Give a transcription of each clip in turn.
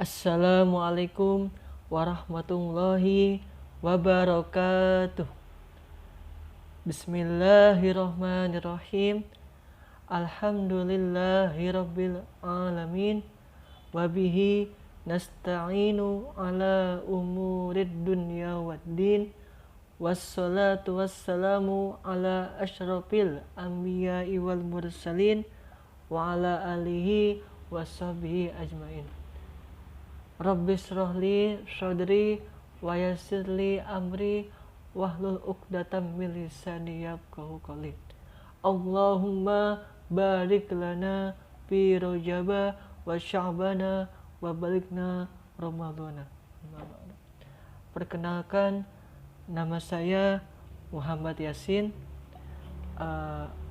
Assalamualaikum warahmatullahi wabarakatuh. Bismillahirrahmanirrahim. Alhamdulillahirabbil alamin. Wabihi nasta'inu ala umurid dunya waddin. Wassalatu wassalamu ala asyrafil anbiya'i wal mursalin wa ala alihi washabihi ajmain. Rabbi shrahli sadri wa yassirli amri wahlul 'uqdatam min lisani yafqahu qawli. Allahumma barik lana fi Rajaba wa Sya'bana wa balighna Ramadhana. Perkenalkan, nama saya Muhammad Yasin,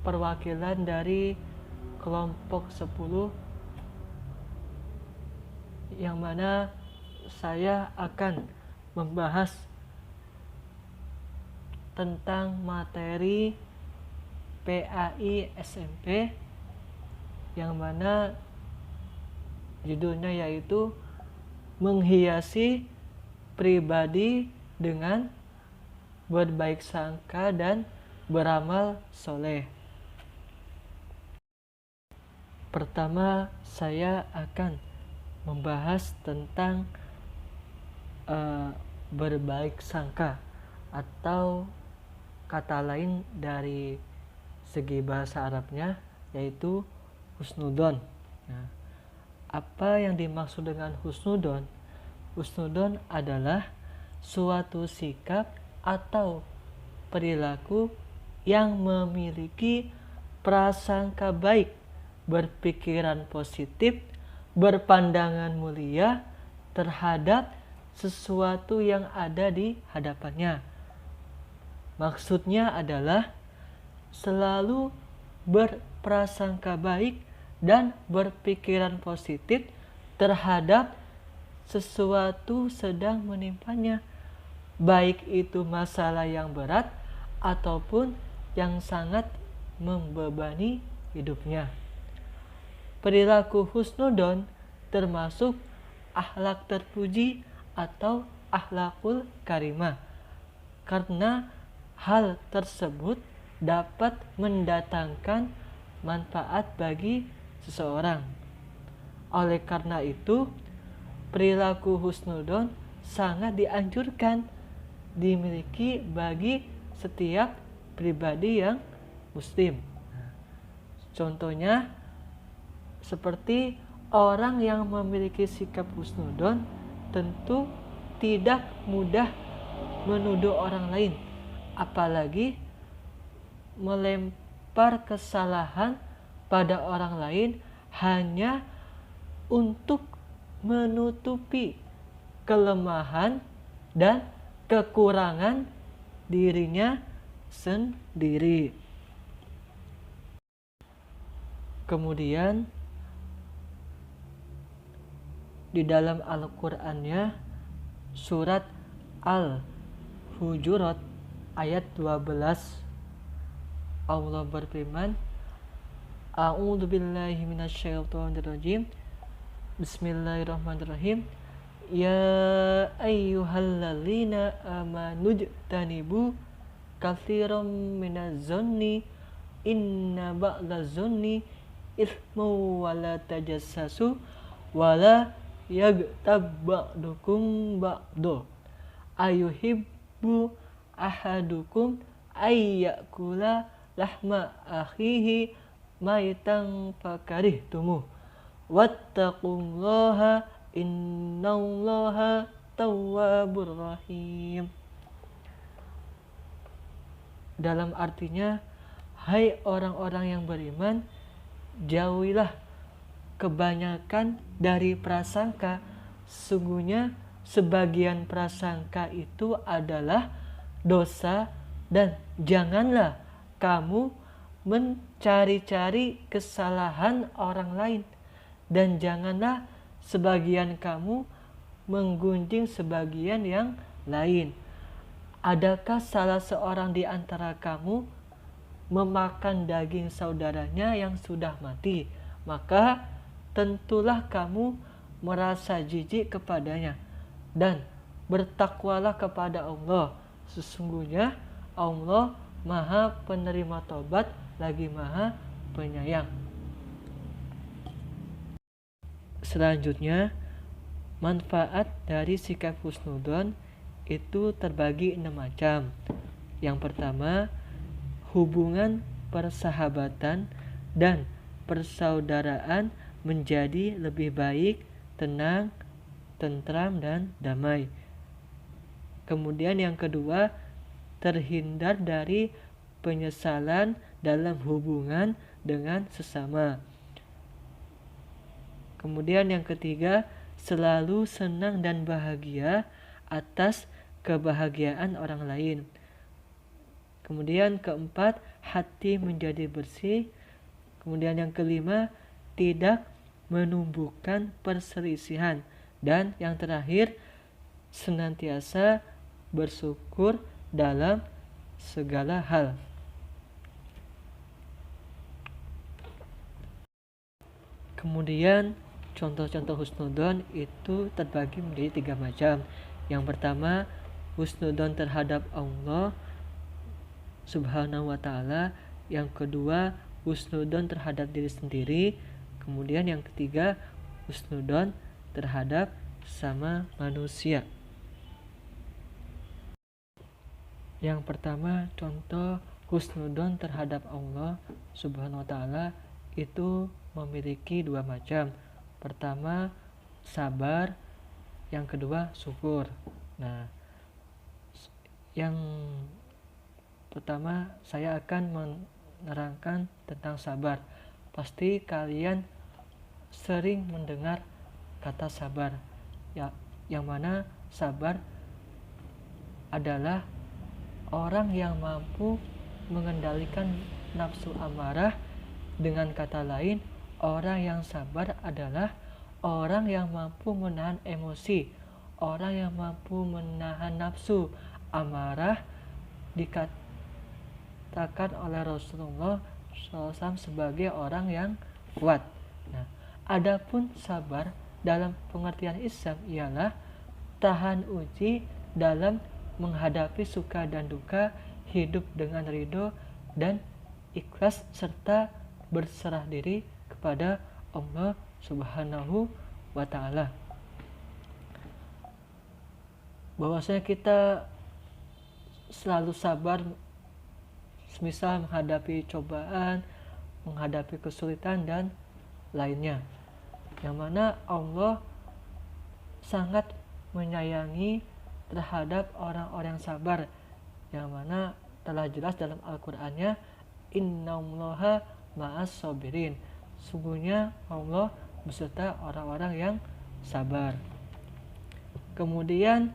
perwakilan dari kelompok 10, yang mana saya akan membahas tentang materi PAI SMP, yang mana judulnya yaitu menghiasi pribadi dengan berbaik sangka dan beramal soleh. Pertama, saya akan membahas tentang berbaik sangka, atau kata lain dari segi bahasa Arabnya yaitu husnudon. Nah, apa yang dimaksud dengan husnudon? Husnudon adalah suatu sikap atau perilaku yang memiliki prasangka baik, berpikiran positif, berpandangan mulia terhadap sesuatu yang ada di hadapannya. Maksudnya adalah selalu berprasangka baik dan berpikiran positif terhadap sesuatu sedang menimpanya, baik itu masalah yang berat ataupun yang sangat membebani hidupnya. Perilaku husnudon termasuk akhlak terpuji atau akhlakul karimah, karena hal tersebut dapat mendatangkan manfaat bagi seseorang. Oleh karena itu, perilaku husnudon sangat dianjurkan dimiliki bagi setiap pribadi yang muslim. Contohnya seperti orang yang memiliki sikap husnudon tentu tidak mudah menuduh orang lain, apalagi melempar kesalahan pada orang lain hanya untuk menutupi kelemahan dan kekurangan dirinya sendiri. Kemudian di dalam Al-Qur'annya surat Al-Hujurat ayat 12, Allah berfirman, A'udzubillahi minasyaitonirrajim. Bismillahirrahmanirrahim. Ya ayyuhalladzina amanu jtanibu katsiran minaz-zanni inna ba'daz-zanni itsmu wa la tajassasu wa la yaghtab ba'dukum ba'do ayuhibbu ahadukum ayyakula lahma akhihi maitan fakarihtumuh wattaqullaha innallaha tawwabur rahim. Dalam artinya, hai orang-orang yang beriman, jauhilah kebanyakan dari prasangka. Sungguhnya sebagian prasangka itu adalah dosa, dan janganlah kamu mencari-cari kesalahan orang lain, dan janganlah sebagian kamu menggunjing sebagian yang lain. Adakah salah seorang di antara kamu memakan daging saudaranya yang sudah mati? Maka tentulah kamu merasa jijik kepadanya, dan bertakwalah kepada Allah. Sesungguhnya Allah Maha penerima tobat lagi Maha penyayang. Selanjutnya, manfaat dari sikap husnudzon itu terbagi 6 macam. Yang pertama, hubungan persahabatan dan persaudaraan menjadi lebih baik, tenang, tentram, dan damai. Kemudian yang kedua, terhindar dari penyesalan dalam hubungan dengan sesama. Kemudian yang ketiga, selalu senang dan bahagia atas kebahagiaan orang lain. Kemudian keempat, hati menjadi bersih. Kemudian yang kelima, tidak menumbuhkan perselisihan. Dan yang terakhir, senantiasa bersyukur dalam segala hal. Kemudian contoh-contoh husnudzon itu terbagi menjadi 3 macam. Yang pertama, husnudzon terhadap Allah Subhanahu wa ta'ala. Yang kedua, husnudzon terhadap diri sendiri. Kemudian yang ketiga, husnudzon terhadap sama manusia. Yang pertama, contoh husnudzon terhadap Allah Subhanahu wa ta'ala itu memiliki 2 macam. Pertama, sabar. Yang kedua, syukur. Nah, yang pertama saya akan menerangkan tentang sabar. Pasti kalian sering mendengar kata sabar, ya, yang mana sabar adalah orang yang mampu mengendalikan nafsu amarah. Dengan kata lain, orang yang sabar adalah orang yang mampu menahan emosi, orang yang mampu menahan nafsu amarah. Dikatakan oleh Rasulullah SAW sebagai orang yang kuat. Nah, adapun sabar dalam pengertian Islam ialah tahan uji dalam menghadapi suka dan duka, hidup dengan ridho dan ikhlas, serta berserah diri kepada Allah Subhanahu wa ta'ala. Bahwasanya kita selalu sabar semisal menghadapi cobaan, menghadapi kesulitan dan lainnya, yang mana Allah sangat menyayangi terhadap orang-orang sabar, yang mana telah jelas dalam Al-Qur'annya, innallaha ma'as sabirin, sungguhnya Allah beserta orang-orang yang sabar. Kemudian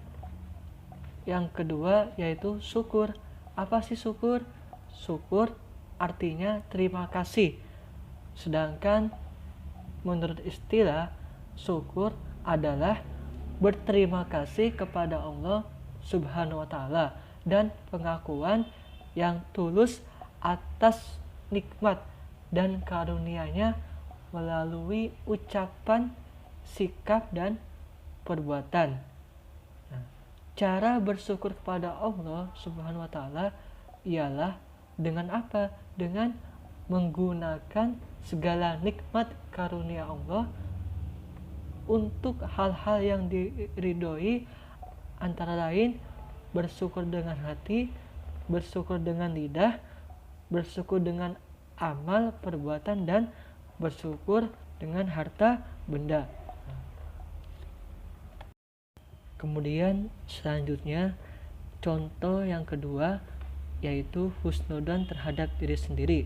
yang kedua yaitu syukur. Apa sih syukur? Syukur artinya terima kasih. Sedangkan menurut istilah, syukur adalah berterima kasih kepada Allah Subhanahu wa ta'ala dan pengakuan yang tulus atas nikmat dan karunia-Nya melalui ucapan, sikap, dan perbuatan. Nah, cara bersyukur kepada Allah Subhanahu wa ta'ala ialah dengan apa? Dengan menggunakan segala nikmat karunia Allah untuk hal-hal yang diridhoi, antara lain bersyukur dengan hati, bersyukur dengan lidah, bersyukur dengan amal perbuatan, dan bersyukur dengan harta benda. Kemudian selanjutnya contoh yang kedua yaitu husnudzon terhadap diri sendiri.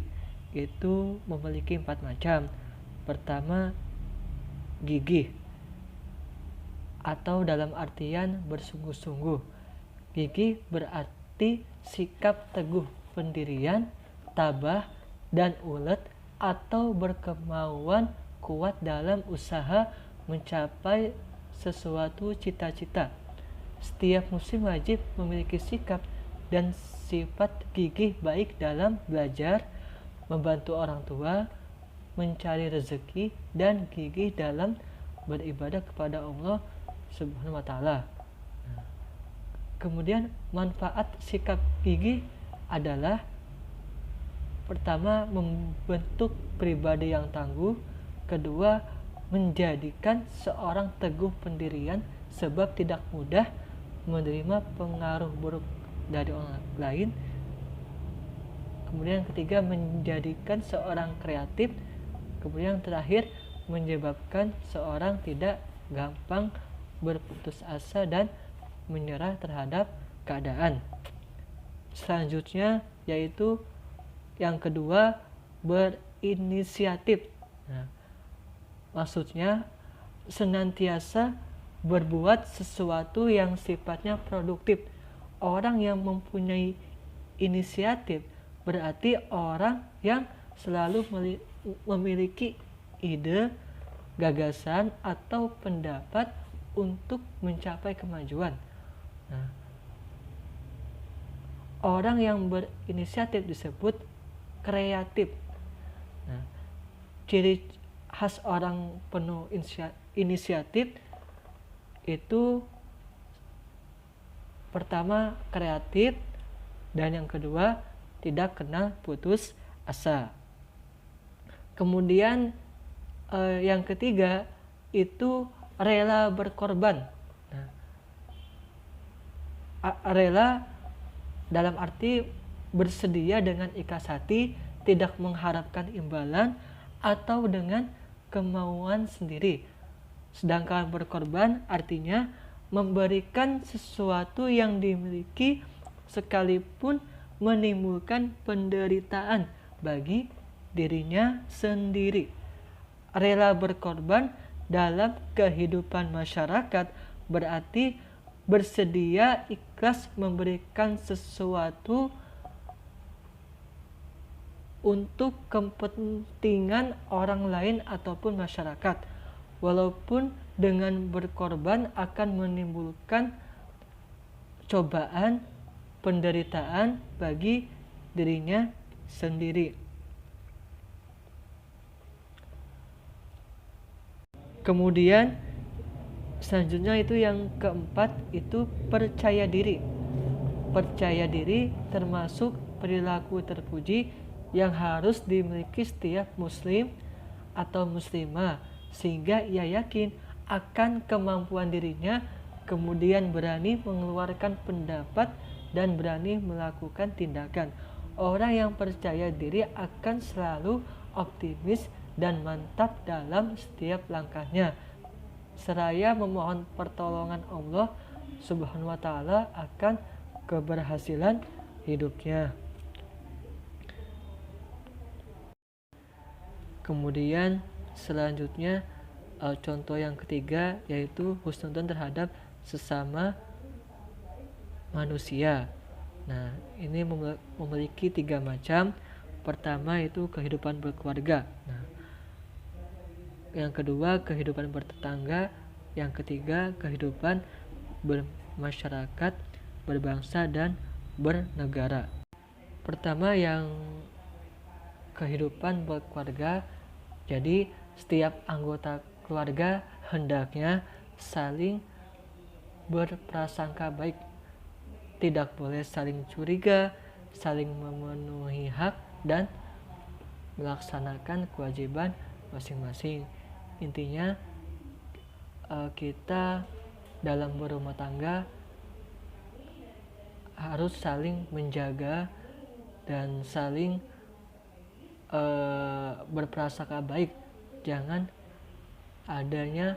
Itu memiliki 4 macam. Pertama, gigih, atau dalam artian bersungguh-sungguh. Gigih berarti sikap teguh pendirian, tabah, dan ulet, atau berkemauan kuat dalam usaha mencapai sesuatu cita-cita. Setiap muslim wajib memiliki sikap dan sifat gigih baik dalam belajar, membantu orang tua, mencari rezeki, dan gigih dalam beribadah kepada Allah Subhanahu wa taala. Kemudian manfaat sikat gigi adalah pertama, membentuk pribadi yang tangguh. Kedua, menjadikan seorang teguh pendirian sebab tidak mudah menerima pengaruh buruk dari orang lain. Kemudian ketiga, menjadikan seorang kreatif. Kemudian yang terakhir, menyebabkan seorang tidak gampang berputus asa dan menyerah terhadap keadaan. Selanjutnya yaitu yang kedua, berinisiatif. Nah, maksudnya senantiasa berbuat sesuatu yang sifatnya produktif. Orang yang mempunyai inisiatif berarti orang yang selalu memiliki ide, gagasan, atau pendapat untuk mencapai kemajuan. Nah, orang yang berinisiatif disebut kreatif. Nah, ciri khas orang penuh inisiatif itu pertama kreatif, dan yang kedua tidak kenal putus asa. Kemudian yang ketiga itu rela berkorban. Nah, rela dalam arti bersedia dengan ikhlas hati, tidak mengharapkan imbalan atau dengan kemauan sendiri. Sedangkan berkorban artinya memberikan sesuatu yang dimiliki sekalipun menimbulkan penderitaan bagi dirinya sendiri. Rela berkorban dalam kehidupan masyarakat berarti bersedia ikhlas memberikan sesuatu untuk kepentingan orang lain ataupun masyarakat, walaupun dengan berkorban akan menimbulkan cobaan, penderitaan bagi dirinya sendiri. Kemudian selanjutnya itu yang keempat itu percaya diri. Percaya diri termasuk perilaku terpuji yang harus dimiliki setiap muslim atau muslimah, sehingga ia yakin akan kemampuan dirinya, kemudian berani mengeluarkan pendapat dan berani melakukan tindakan. Orang yang percaya diri akan selalu optimis dan mantap dalam setiap langkahnya, seraya memohon pertolongan Allah Subhanahu wa taala akan keberhasilan hidupnya. Kemudian selanjutnya contoh yang ketiga yaitu husnudzon terhadap sesama manusia. Nah, ini memiliki 3 macam. Pertama itu kehidupan berkeluarga. Nah, yang kedua kehidupan bertetangga, yang ketiga kehidupan bermasyarakat, berbangsa dan bernegara. Pertama yang kehidupan berkeluarga. Jadi setiap anggota keluarga hendaknya saling berprasangka baik, tidak boleh saling curiga, saling memenuhi hak dan melaksanakan kewajiban masing-masing. Intinya kita dalam berumah tangga harus saling menjaga dan saling berprasangka baik. Jangan adanya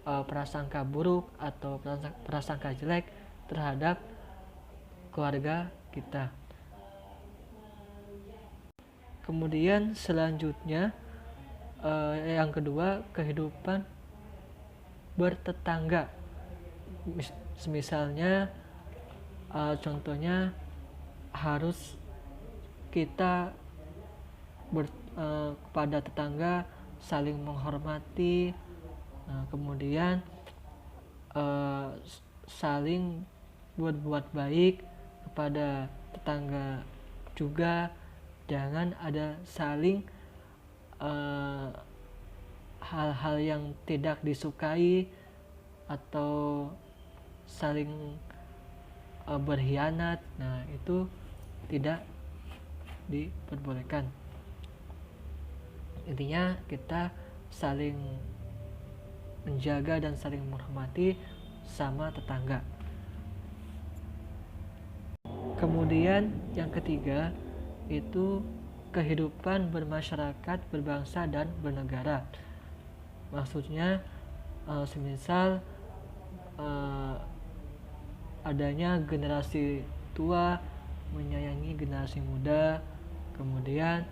prasangka buruk atau prasangka jelek terhadap keluarga kita. Kemudian selanjutnya yang kedua kehidupan bertetangga. Misalnya contohnya harus kita kepada tetangga saling menghormati, kemudian saling berbuat baik kepada tetangga juga. Jangan ada saling hal-hal yang tidak disukai atau saling berkhianat, nah itu tidak diperbolehkan. Intinya kita saling menjaga dan saling menghormati sama tetangga. Kemudian yang ketiga itu kehidupan bermasyarakat, berbangsa dan bernegara. Maksudnya semisal adanya generasi tua menyayangi generasi muda, kemudian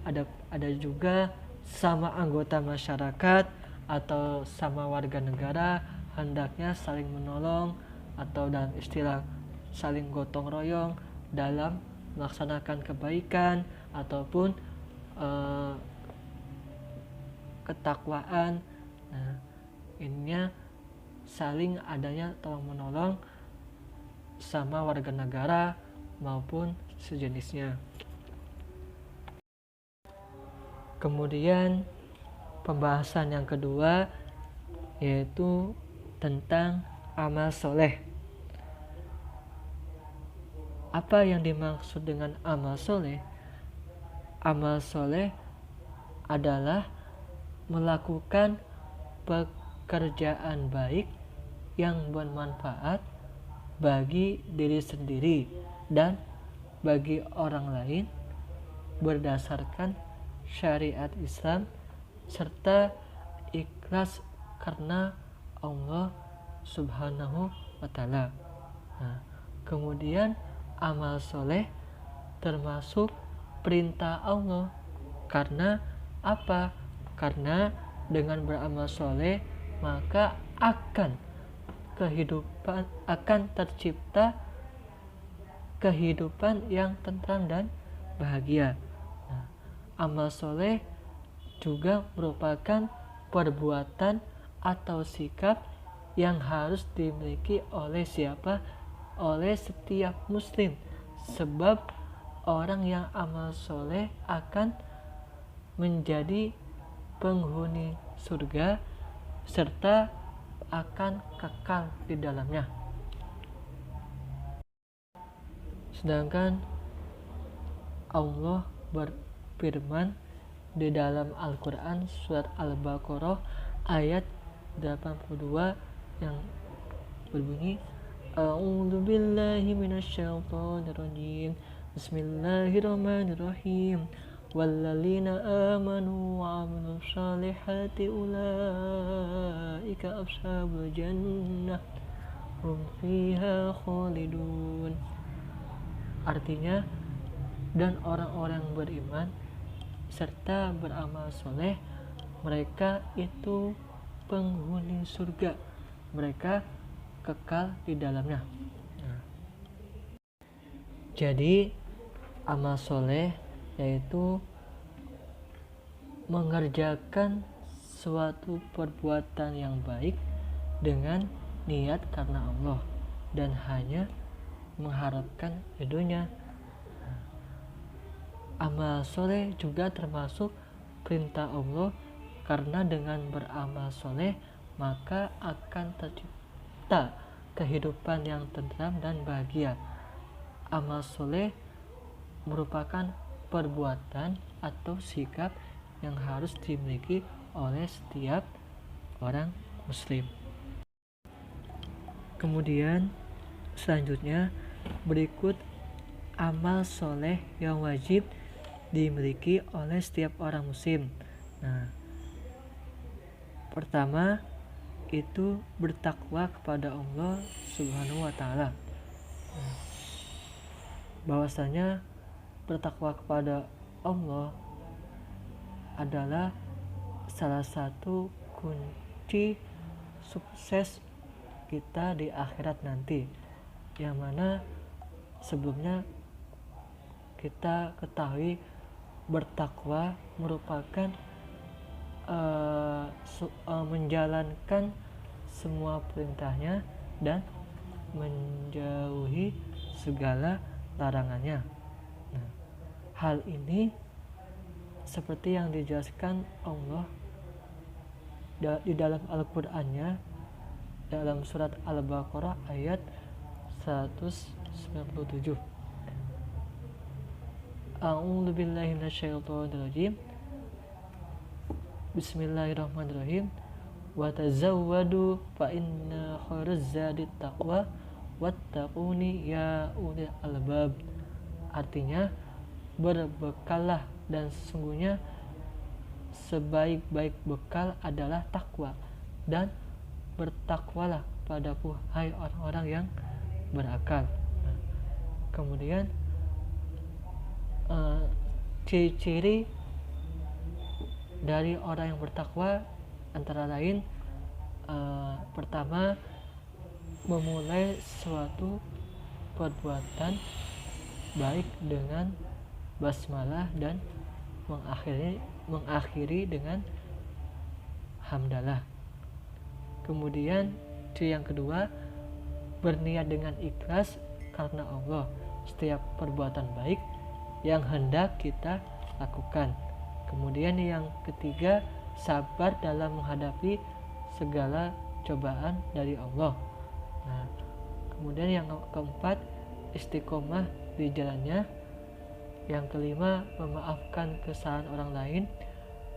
ada juga sama anggota masyarakat atau sama warga negara hendaknya saling menolong atau dalam istilah saling gotong royong dalam melaksanakan kebaikan ataupun ketakwaan. Nah, ininya saling adanya tolong menolong sama warga negara maupun sejenisnya. Kemudian pembahasan yang kedua yaitu tentang amal soleh. Apa yang dimaksud dengan amal soleh? Amal soleh adalah melakukan pekerjaan baik yang bermanfaat bagi diri sendiri dan bagi orang lain berdasarkan syariat Islam serta ikhlas karena Allah Subhanahu wa Ta'ala. Nah, kemudian amal soleh termasuk perintah Allah. Karena apa? Karena dengan beramal soleh maka akan tercipta kehidupan yang tentram dan bahagia. Nah, amal soleh juga merupakan perbuatan atau sikap yang harus dimiliki oleh siapa? Oleh setiap muslim. Sebab orang yang amal soleh akan menjadi penghuni surga serta akan kekal di dalamnya. Sedangkan Allah berfirman di dalam Al-Quran surat Al-Baqarah ayat 82 yang berbunyi A'udzu billahi minasyaitonir rajim. Bismillahirrahmanirrahim. Walladzina amanu wa 'amilus shalihati ulaika ashabul jannah hum fiha khalidun. Artinya, dan orang-orang beriman serta beramal soleh, mereka itu penghuni surga, mereka kekal di dalamnya. Jadi amal soleh yaitu mengerjakan suatu perbuatan yang baik dengan niat karena Allah dan hanya mengharapkan ridhonya. Amal soleh juga termasuk perintah Allah karena dengan beramal soleh maka akan tercipta kehidupan yang tentram dan bahagia. Amal soleh merupakan perbuatan atau sikap yang harus dimiliki oleh setiap orang muslim. Kemudian selanjutnya berikut amal soleh yang wajib dimiliki oleh setiap orang muslim. Nah, pertama itu bertakwa kepada Allah Subhanahu wa Ta'ala. Bahwasanya bertakwa kepada Allah adalah salah satu kunci sukses kita di akhirat nanti, yang mana sebelumnya kita ketahui bertakwa merupakan menjalankan semua perintahnya dan menjauhi segala larangannya. Nah, hal ini seperti yang dijelaskan Allah di dalam Al-Qur'annya, dalam surat Al-Baqarah ayat 197. A'udzu billahi minasyaitonir rajim. Bismillahirrahmanirrahim. Wa tazawwadu fa inna khairaz zadi taqwa wattaquni ya ulil albab. Artinya, berbekallah dan sesungguhnya sebaik-baik bekal adalah takwa, dan bertakwalah padaku hai orang-orang yang berakal. Kemudian ciri-ciri dari orang yang bertakwa antara lain, pertama, memulai suatu perbuatan baik dengan basmalah dan mengakhiri dengan hamdalah. Kemudian ciri yang kedua, berniat dengan ikhlas karena Allah setiap perbuatan baik yang hendak kita lakukan. Kemudian yang ketiga, sabar dalam menghadapi segala cobaan dari Allah. Nah, kemudian yang keempat, istiqomah di jalannya. Yang kelima, memaafkan kesalahan orang lain.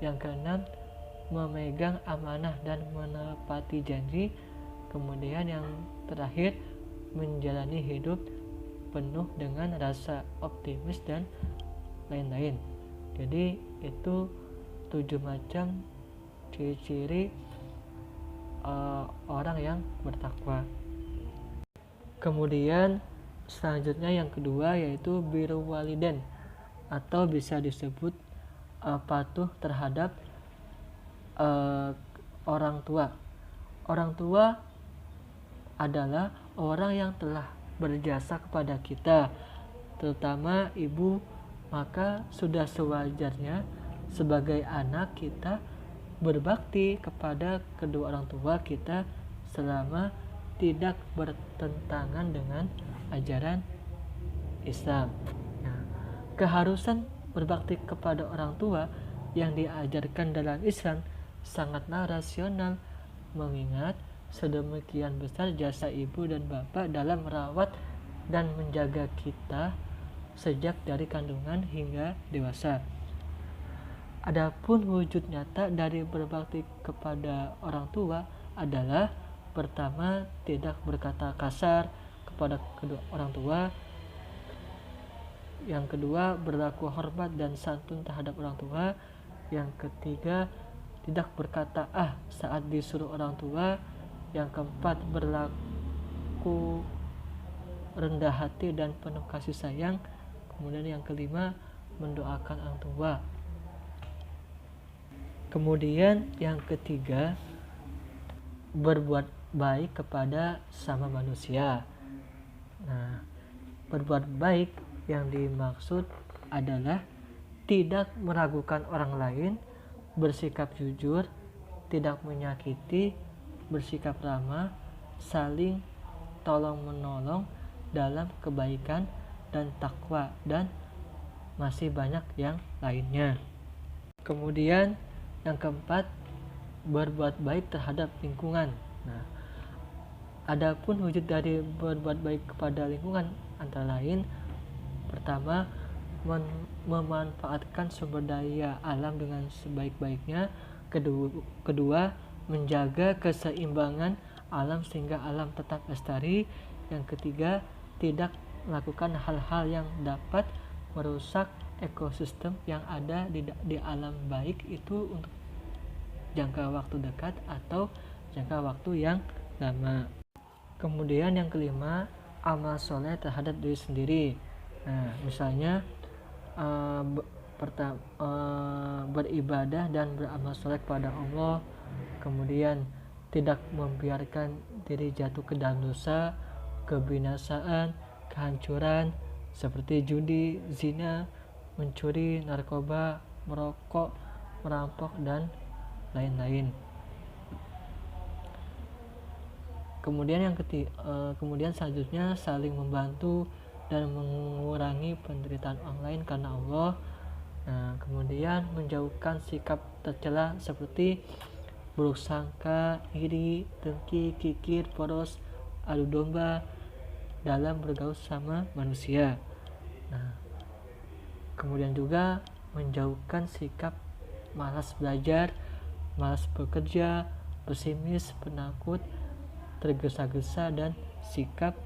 Yang keenam, memegang amanah dan menepati janji. Kemudian yang terakhir, menjalani hidup penuh dengan rasa optimis dan lain-lain. Jadi itu 7 macam ciri-ciri orang yang bertakwa. Kemudian selanjutnya yang kedua yaitu birrul walidain, atau bisa disebut patuh terhadap orang tua. Orang tua adalah orang yang telah berjasa kepada kita, terutama ibu. Maka sudah sewajarnya sebagai anak kita berbakti kepada kedua orang tua kita selama tidak bertentangan dengan ajaran Islam. Nah, keharusan berbakti kepada orang tua yang diajarkan dalam Islam sangatlah rasional, mengingat sedemikian besar jasa ibu dan bapak dalam merawat dan menjaga kita sejak dari kandungan hingga dewasa. Adapun wujud nyata dari berbakti kepada orang tua adalah, pertama, tidak berkata kasar kepada kedua orang tua. Yang kedua, berlaku hormat dan santun terhadap orang tua. Yang ketiga, tidak berkata saat disuruh orang tua. Yang keempat, berlaku rendah hati dan penuh kasih sayang. Kemudian yang kelima, mendoakan orang tua. Kemudian yang ketiga, berbuat baik kepada sama manusia. Nah, berbuat baik yang dimaksud adalah tidak meragukan orang lain, bersikap jujur, tidak menyakiti, bersikap ramah, saling tolong menolong dalam kebaikan dan takwa, dan masih banyak yang lainnya. Kemudian yang keempat, berbuat baik terhadap lingkungan. Nah, adapun wujud dari berbuat baik kepada lingkungan antara lain, pertama, memanfaatkan sumber daya alam dengan sebaik-baiknya. Kedua, menjaga keseimbangan alam sehingga alam tetap lestari. Yang ketiga, tidak melakukan hal-hal yang dapat merusak ekosistem yang ada di alam, baik itu untuk jangka waktu dekat atau jangka waktu yang lama. Kemudian yang kelima, amal soleh terhadap diri sendiri. Nah, misalnya beribadah dan beramal soleh kepada Allah. Kemudian tidak membiarkan diri jatuh ke dalam dosa, kebinasaan, kehancuran seperti judi, zina, mencuri, narkoba, merokok, merampok, dan lain-lain. Kemudian selanjutnya, saling membantu dan mengurangi penderitaan orang lain karena Allah. Nah, kemudian menjauhkan sikap tercela seperti buruk sangka, iri, dengki, kikir, poros, adu domba dalam bergaul sama manusia. Nah, kemudian juga menjauhkan sikap malas belajar, malas bekerja, pesimis, penakut, tergesa-gesa, dan sikap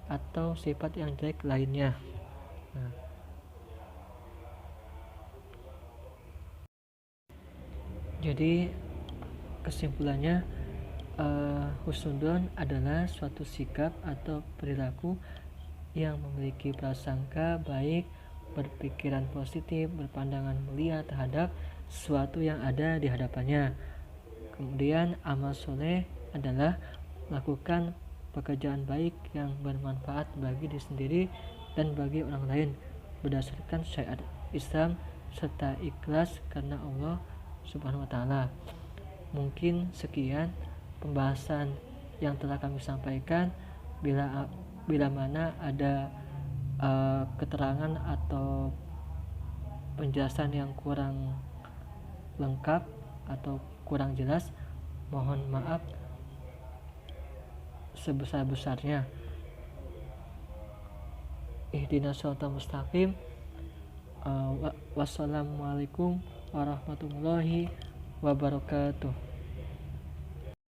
atau sifat yang jelek lainnya. Nah, jadi kesimpulannya, husnudon adalah suatu sikap atau perilaku yang memiliki prasangka baik, berpikiran positif, berpandangan mulia terhadap sesuatu yang ada di hadapannya. Kemudian amal soleh adalah melakukan pekerjaan baik yang bermanfaat bagi diri sendiri dan bagi orang lain berdasarkan syariat Islam serta ikhlas karena Allah Subhanahu wa taala. Mungkin sekian pembahasan yang telah kami sampaikan. Bila mana ada keterangan atau penjelasan yang kurang lengkap atau kurang jelas, mohon maaf sebesar-besarnya. Ihdinas shiratal mustaqim. Wassalamualaikum warahmatullahi wabarakatuh.